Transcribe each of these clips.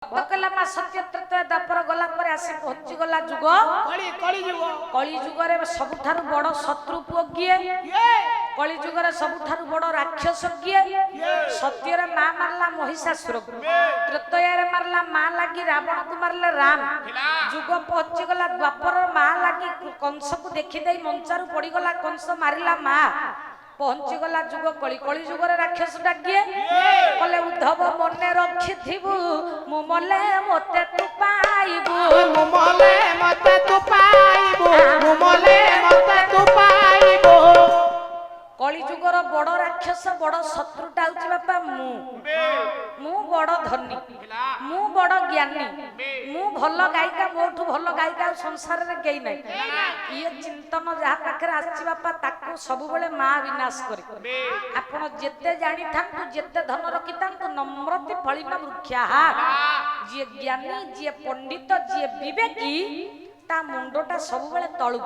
भक्तकला मा सत्य तत्व दापर गला पर आसी पहुंची गला जुग कली जुग रे सबुठारु बड़ शत्रु पुओ किए कली जुग रे सबुठारु बड़ राक्षस किए सत्य रे मां मारला महिषासुर त्रेतया रे मारला मां लागी रावण को मारले राम जुग पहुंची गला द्वापर मां लागी कंस को देखि देई मंचारु पड़ी गला कंस मारिला मां पहुंची गला जुग कली कली जुग रे राक्षस डाकिए कले उद्धव मने रखिथिबु मु मले मते तू पाइबु मु मले मते तू पाइबु मु मले मते तू पाइबु कली जुगर बड़ राक्षस बड़ शत्रुटा होची बापा मु बड़ धनी मु बड़ ज्ञानी मु भल गायिका मोठू भल गायिका संसार रे केई नै ये चिंतन जहा पाखरे आछि बापा ताको सब बेले मां विनाश करी आपण जेते जानि थांतु जेते धन रखि थांतु नम्रति फलिना वृक्षाः जे ज्ञानी जे पंडित जे विवेकी ता मुंडोटा सब बेले तळु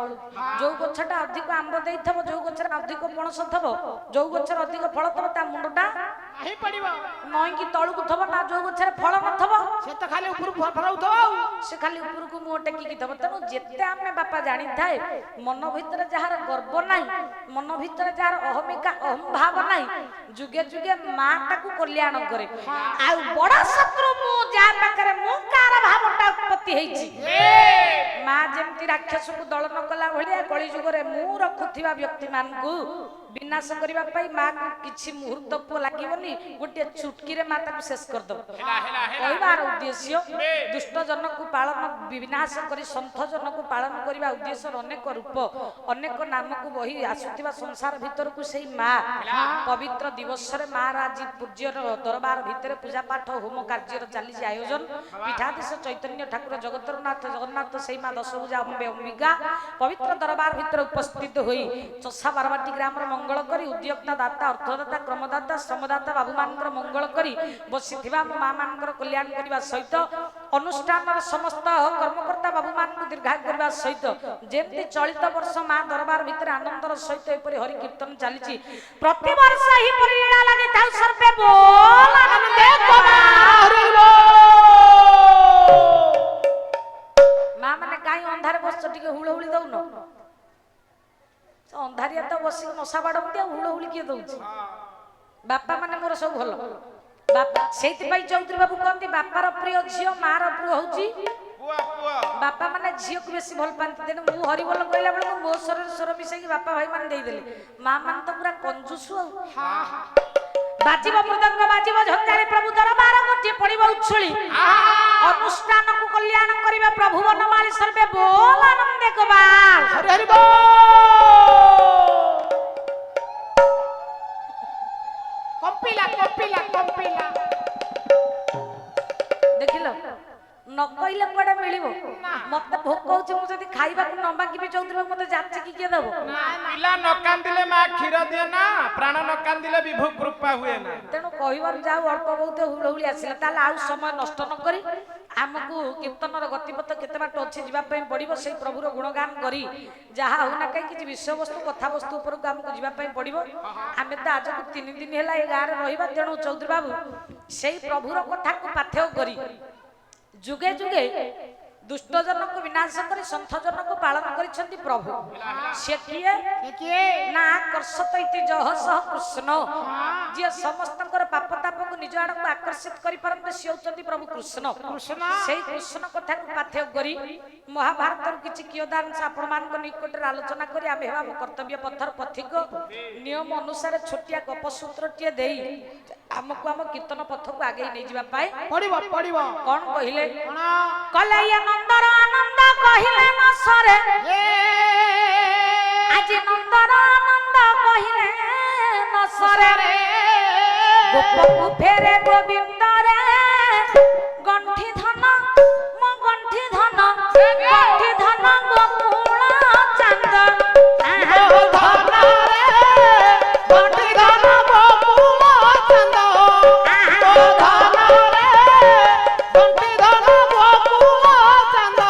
जो गछटा अधिक आंब देइथबो जो गछरा अधिक पणस थबो जो गछरा अधिक फल थबो ता मुंडोटा आही पडिबो नई की तळु को थबो ना जो गछरा फल न थबो से त खाली ऊपर फराउथबो से खाली ऊपर को मुंह टेकी की थबो तनो जेते आमे बापा जानि थाए मन भीतर जहार गर्व नाही मन भीतर जहार अहमिका अहम भाव नाही जुगे जुगे माटा को कल्याण करे आ बड़ा शत्रु मु जा पाकरे मु कार भावटा उत्पत्ति हेछि मां जेमती राक्षस को दलन कला भलिया कली जुगरे मु रखुथिबा व्यक्ति मान को विनाश करिबा पई मां को किछि मुहूर्त को लागिवनी गोटे चुटकी रे माता को शेष कर दो कहिबार उद्देश्य दुष्ट जन को पालन विनाश करी संत जन को पालन करिबा उद्देश्य अनेक रूप अनेक नाम को बही आसुथिबा संसार भीतर को सेही मां पवित्र दिवस रे मां राजी पूज्य दरबार भीतर पूजा पाठ होम कार्य चली आयोजन पीठाधीश चैतन्य ठाकुर जगतरनाथ जगन्नाथ सेही मां दशभुजा अम्बे अंबिका पवित्र दरबार भीतर उपस्थित होई चषा बारबाटी ग्राम रे मंगल करी उद्योक्ता दाता अर्थदाता क्रमदाता श्रमदाता बाबू मानकर मंगल करी बसिथिबा मां मानकर कल्याण करिबा सहित अनुष्ठान समस्त कर्मकर्ता बाबू मान को दीर्घायु करिबा सहित जेमति चलित वर्ष मां दरबार भीतर आनंदर सहित एपरि हरि कीर्तन चलीची प्रति वर्ष ही परिलीला लागि थाउ सर्वे बोल आनंदे कुमार मां माने काई अंधार बस टिके हुळहुळी दउनो अंधारिया तो बसी नशा बाड़ती हुड़हुड़ी किए दौची बापा माने मोर सब भल बापा सेति पई चौधरी बाबू कहती बापार प्रिय झियो मार प्रिय होची बापा माने झियो को बेसी भल पांती तेन मु हरि बोल कहला बेले मो शरीर स्वर मिसै कि बापा भाई मान देई देले मां मान तो पूरा कंजूस बाजीब मृदंग बाजीब झंझारी प्रभु दरबार गोटे पड़िब उछुली अनुष्ठान को कल्याण करिबा प्रभु वनमाली सर्वे बोल आनंदे गोपाल हरि हरि बोल कंपिला कंपिला कंपिला देखिलो न कइले कोडा मिलिबो मते भोक होछि मु जदी खाइबा को नबा कि चौधरी बाबू मते जाछि कि के दबो पिला न कांदिले मा खीर दिए ना प्राण न कांदिले विभु कृपा हुए ना तेनु कहिबार जाऊ अल्प बहुत हुलहुली आसिला ताले आउ समय नष्ट न करी हमकु कीर्तनर गतिपथ केते बाट अछि जिबा पई पड़िबो सेही प्रभुर गुणगान करी जहा होना कहि कि विषय वस्तु कथा वस्तु ऊपर को हमकु जिबा पई पड़िबो हमें त आज को 3 दिन हैला ए गार रहिबा तेनु चौधरी बाबू सेही प्रभुर कथा को पाथ्य करी जुगे जुगे दुष्ट जन को विनाश करी संत जन को पालन करिसंती प्रभु से किए ना आकर्षत इति जह सह कृष्ण जे समस्तकर पाप ताप को निज आड़ को आकर्षित करि परंते से होचंती प्रभु कृष्ण सेही कृष्ण कथा को पाथ्य करी महाभारत रो किछि कियोदान से आपण मान को निकट रे आलोचना करी आमे हेबा कर्तव्य पथर पथिक नियम अनुसार छोटिया गप सूत्र टिए देई हमको हम कीर्तन पथ को आगे नै जिबा पाए पड़िबो कोन कहिले कले नंदर आनंद कहिले न सरे आज नंदर आनंद कहिले न सरे गोपकु फेरे गोविंद रे गंठी धन म गंठी धन गोकुल चांद धन रे गंठी धन गोकुल चांद धन रे गंठी धन गोकुल चांद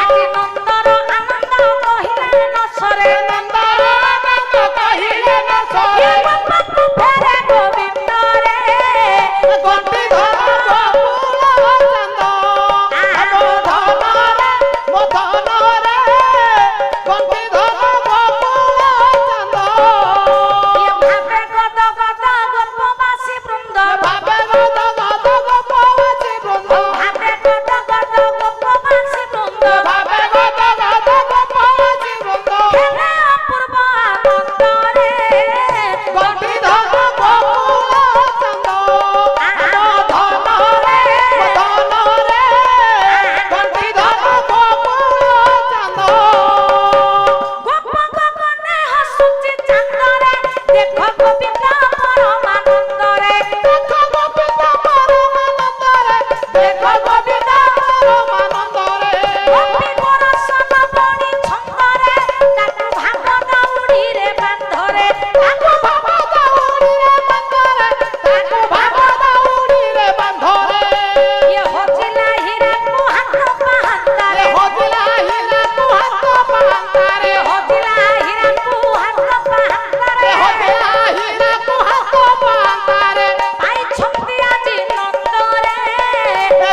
आज नंदर आनंद कहिले न सरे नंदर आनंद कहिले न सरे गोपकु फेरे गोविंद रे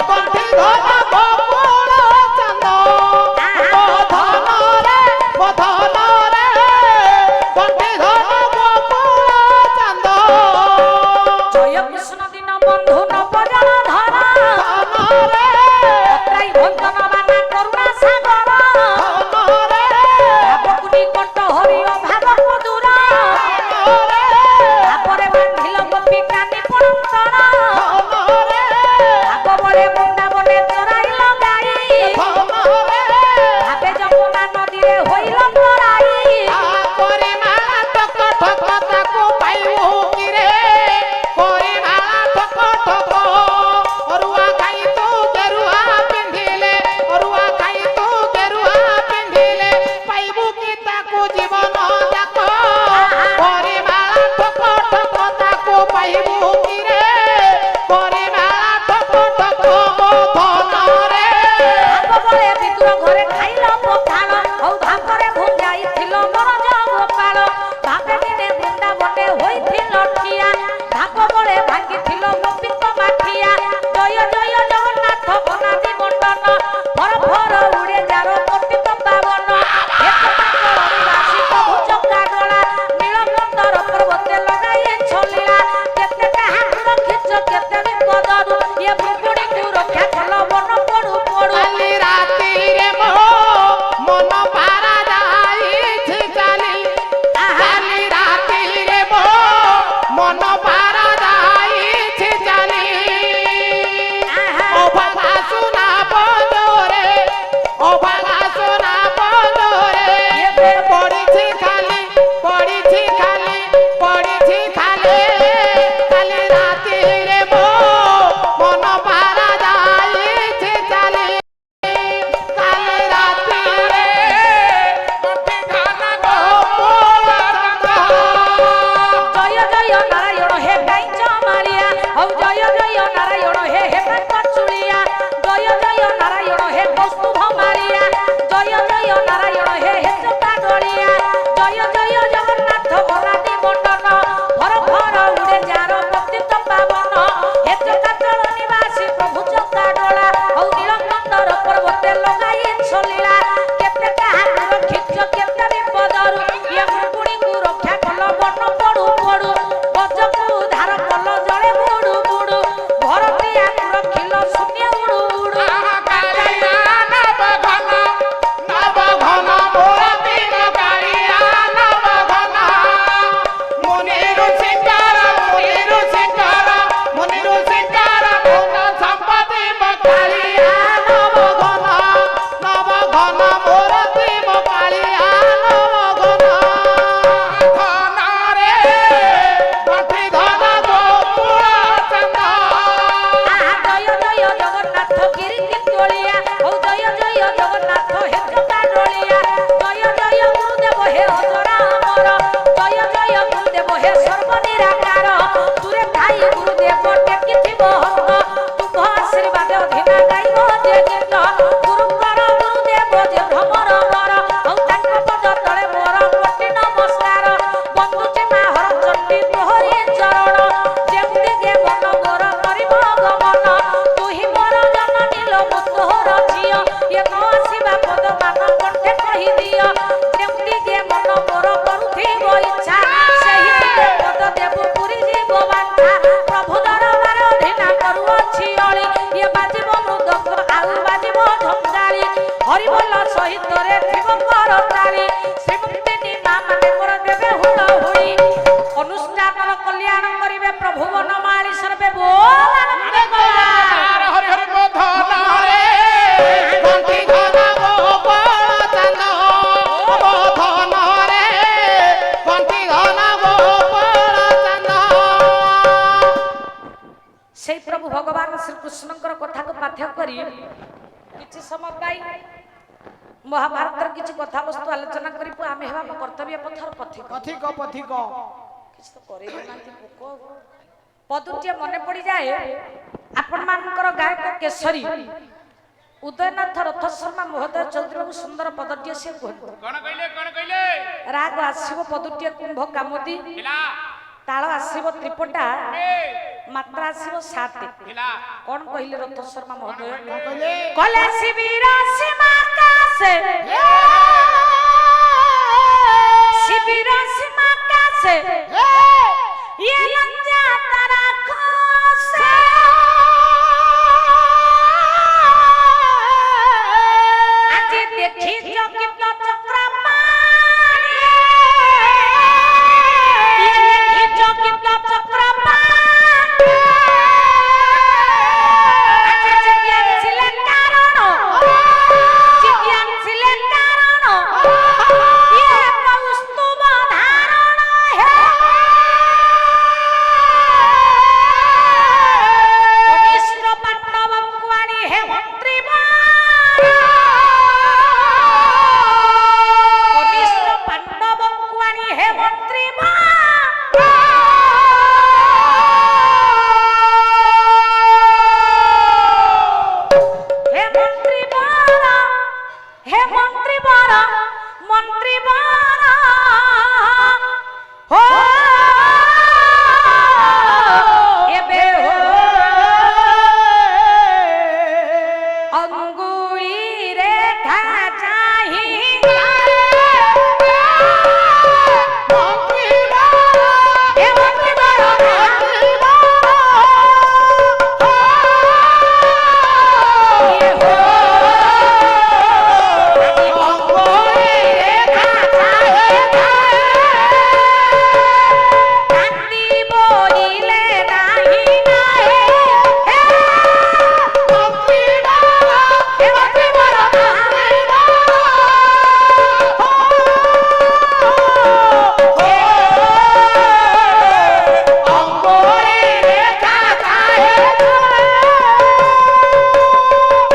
ଗଣ୍ଠି ଧନ ଗୋକୁଳ ଚାନ୍ଦ ମୋ ଧନରେ ଗଣ୍ଠି ଧନ ଗୋକୁଳ ଚାନ୍ଦ ଜୟ କୃଷ୍ଣ ଦିନ ବନ୍ଧୁ ନବଜଳ ଧର ଧନରେ ଅତ୍ରାଇ ଭଞ୍ଜନ ବାନା କରୁଣା ସାଗର ଧନରେ ଭାବକୁ ନିକଟ ହରିଅ ଭାବକୁ ଦୂର ଭାବରେ ବାନ୍ଧିଲ ଗୋପୀ କାନି ପଣନ୍ତର ଭାବ ବଳେ ବୃନ୍ଦାବନେ ଚରାଇଲ ଗାଈ ଭାବେ ଯମୁନା ନଦୀରେ ହୋଇଲ ତରାଇ ପରିମାଳା ଠକ ଠକ ତାକୁ ପାଇବୁ କିରେ ପରିମାଳା ଠକ ଠକ ଅରୁଆ ଖାଇ ତୁ ଗେରୁଆ ପିନ୍ଧିଲେ ଅରୁଆ ଖାଇ ତୁ ଗେରୁଆ ପିନ୍ଧିଲେ ପାଇବୁ କି ତାକୁ ଜୀବନ ଯାକ ପରିମାଳା ଠକ ଠକ ତାକୁ ପାଇବୁ କିରେ ପରିମାଳା ଠକ ଠକ ଧନରେ ଭାବ ବଳେ ବିଦୁର ଘରେ ଖାଇଲ ପଖାଳ ଆଉ ଭାବରେ ଭୁଞ୍ଜାଇଥିଲ ମରଜ ଗୋପାଳ ଭାବେ ଦିନେ ବୃନ୍ଦାବନେ ହୋଇଥିଲ ଠିଆ ଭାବ ବଳେ ଭାଙ୍ଗିଥିଲ ଗୋପୀଙ୍କ ମାଠିଆ ଜୟ ଜୟ ଜଗନ୍ନାଥ ଅନାଦି ମଣ୍ଡନ ଫର ଫର ଉଡେ ଯାର ପତିତ ପାବନ ନିବାସୀ ପ୍ରଭୁ ଚକାଡୋଳା ନୀଳକଣ୍ଠର ପର୍ବତେ ଲଗାଇ ଛଲିଳା କେତେ କାହାକୁ ରଖିଛ କେତେ ବିପଦରୁ ଇଏ ଭୃଗୁଣିକୁ ରକ୍ଷା କଲ ମନ ପଡୁ ପଡୁ କାଲି ରାତିରେ ମୋ ମନ ପାରା ଯାଇଛି କାଲି କାଲି ରାତିରେ ମୋ ମନ ପାରା ଯାଇଛି ଚାଲି ଅଭାଗା ସୁନା ବନ୍ଦରେ ଅଭାଗା ସୁନା ବନ୍ଦରେ ପଡ଼ିଛି ଖାଲି ପଡ଼ିଛି ଖାଲି ପଡ଼ିଛି ଖାଲି କାଲି ରାତିରେ ମୋ ମନ ପାରା ଯାଇଛି ଚାଲି କାଲି ରାତିରେ ଗଣ୍ଠି ଧନ ଗୋକୁଳ ଚାନ୍ଦ ଜୟ ଜୟ ନାରାୟଣ ହେ ଗାଇଛ ମାଳିଆ ହଉ ଜୟ ଜୟ ନାରାୟଣ ହେ ହେମନ୍ତ ଚୁଳିଆ ଜୟ ଜୟ ନାରାୟଣ ହେ କୌସ୍ତୁଭ ମାଳିଆ ଜୟ ଜୟ ନାରାୟଣ ହେ ଚକା ଡଳିଆ ଜୟ ଜୟ ଜଗନ୍ନାଥ ଅନାଦି ମଣ୍ଡନ ଫର ଫର ଉଡେ ଯାର ପତିତ ପାବନ ହେ ଚକାଚଳ ନିବାସୀ ପ୍ରଭୁ ଚକାଡୋଳା ହଉ ନୀଳକଣ୍ଠର ପର୍ବତେ ଲଗାଇ ଛଲିଳା କେତେ କାହାକୁ ରଖିଛ କେତେ ବିପଦରୁ ଇଏ ଭୃଗୁଣିକୁ ରକ୍ଷା କଲ ମନ ପଡୁ ପଡୁ ଗଜକୁ ଧାର କଲ ଜଳେ ବୁଡୁ ବୁଡୁ ଭରତିଆକୁ ରଖିଲ ଶୂନ୍ୟ ଉଡୁ ଉଡୁ କାଳିଆ ନବ ଘନ ମୋର ଦିନ କାଳିଆ ନବ ଘନ ମୁନିରୁ ଶିକାର ପୂର୍ଣ୍ଣ ସମ୍ପତ୍ତି ମୋ କାଳିଆ ନବ ଘନ ମୋର ଦିନ କାଳିଆ ନବ ଘନ ଧନରେ ଗଣ୍ଠି ଧନ ଗୋକୁଳ ଚାନ୍ଦ ଜୟ ଜୟ ଜଗନ୍ନାଥ ଗିରିକି ତୋଳିଆ ହଉ ଜୟ ଜୟ ଜଗନ୍ନାଥ ହେ ଚକାଡୋଳିଆ ଜୟ ଜୟ ଗୁରୁଦେବ ହେ ଅଜରା ଅମର ଜୟ ଜୟ ଗୁରୁଦେବ ହେ ସର୍ବନିରାକାର ତୁରେ ଥାଇ ଗୁରୁଦେବ ଟେକିଥିବ ହସ୍ତ ତୁଭ ଆଶୀର୍ବାଦ ଅଧୀନା ଗାଇବ ଯେ ଗୀତ ଗୁରୁଙ୍କର ଗୁରୁଦେବ ଯେ ଭ୍ରମର ନର ହଉ ତାଙ୍କ ପଦ ତଳେ ମୋର କୋଟି ନମସ୍କାର ବନ୍ଦୁଛି ମା ହର ଚଣ୍ଡୀ ପ୍ରହରୀ ଚରଣ ଯେମିତିକେ ମନ ମୋର କରିବ ଗମନ ତୁହି ମୋର ଜନନୀ ଲୋ ମୁଁ ତୋର ଝିଅ ଏ ନ ଆସିବା ପଦ ମାନ କଣ୍ଠେ କହିଦିଅ ଯେମିତିକେ ମନ ମୋର କରୁଥିବ ଇଚ୍ଛା ସେହି ପଦ ଦେବୁ ପୁରୀ ଯିବ ବାଞ୍ଛା ପ୍ରଭୁ ଦରବାର ଅଧୀନା କରୁଅଛି ଅଳି ଇଏ ବାଜିବ ମୃଦଙ୍ଗ ଆଉ ବାଜିବ ଝଞ୍ଝାଳି ହରିବୋଲ ସହିତରେ ଥିବ କର ତାଳି ଶ୍ରୀମୁକ୍ତିନୀ ମା ମାନେ ମୋର ଦେବେ ହୁଳ ହୁଳି ଅନୁଷ୍ଠାନର କଲ୍ୟାଣ କରିବେ ପ୍ରଭୁ ବନମାଳି ସର୍ବେ ବୋଲ ଆନନ୍ଦ କଲା ହରି ହରି ମୋ ଧନରେ ଗଣ୍ଠି ଧନ ଗୋକୁଳ ଚାନ୍ଦ ମୋ ଧନରେ ଗଣ୍ଠି ଧନ ଗୋକୁଳ ଚାନ୍ଦ সেই প্রভু ভগবান শ্রীকৃষ্ণଙ୍କର কথাକୁ ପାଠ্ୟ କରି କିଛି ସମୟ ପାଇ ମହାଭାରତର କିଛି କଥାବସ୍ତୁ ଆଲୋଚନା କରିବୁ ଆମେ ହେବା ଆମ କର୍ତ୍ତବ୍ୟ ପଥର ପଥିକ ପଥିକ କିଛି ତ କରେଇନାହାନ୍ତି ପୋକ ପଦୁଟିଏ ମନେ ପଡ଼ିଯାଏ ଆପଣମାନଙ୍କର ଗାୟକ କେଶରୀ ଉଦୟନାଥ ରଥ ଶର୍ମା ମହୋଦୟ ଚୌଧୁରୀ ବାବୁ ସୁନ୍ଦର ପଦଟିଏ ସେ କୁହନ୍ତୁ କଣ କହିଲେ ରାଗ ଆସିବ ପଦଟିଏ କୁମ୍ଭ କାମୁଦି ତାଳ ଆସିବ ତ୍ରିପଟା ମାତ୍ରା ଆସିବ 7 ହେଲା କଣ କହିଲେ ରଥ ଶର୍ମା ମହୋଦୟ କଣ କହିଲେ କଲେ ଶିବିର ସୀମା କାସେ শিবির সীমা কাছে ये लंजा तारा खोसे আজি দেখি চকিত চক্রপাণি ये দেখি চকিত চক্রপাণি আজি জিজ্ঞান ছিলেন কারণ জিজ্ঞান ছিলেন কারণ ये কৌস্তুভ ধারণ হে কনিষ্ঠ পাণ্ডবଙ୍କୁ আনি হে মন্ত্রী কনিষ্ঠ পাণ্ডবଙ୍କୁ আনি হে মন্ত্রী হে মন্ত্রী হে মন্ত্রী মন্ত্রী হো এবে হো অঙ্গুলি রেখা চাহি হে মন্ত্রী কান্দি বলিলে নাহি নাহে হে মন্ত্রী হে মন্ত্রী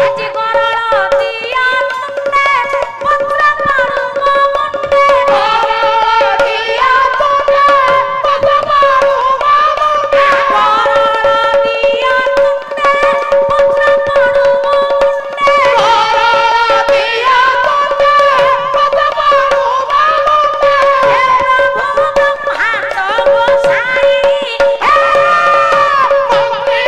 আজি গরল দিয়া তুন্ডে পত্র পারুম মুন্ডে গরল দিয়া তুন্ডে পত্র পারুম মুন্ডে গরল দিয়া তুন্ডে পত্র পারুম মুন্ডে গরল দিয়া তুন্ডে পত্র পারুম মুন্ডে হে প্রভু ব্রহ্মাণ্ড গোসাই হে মন্ত্রী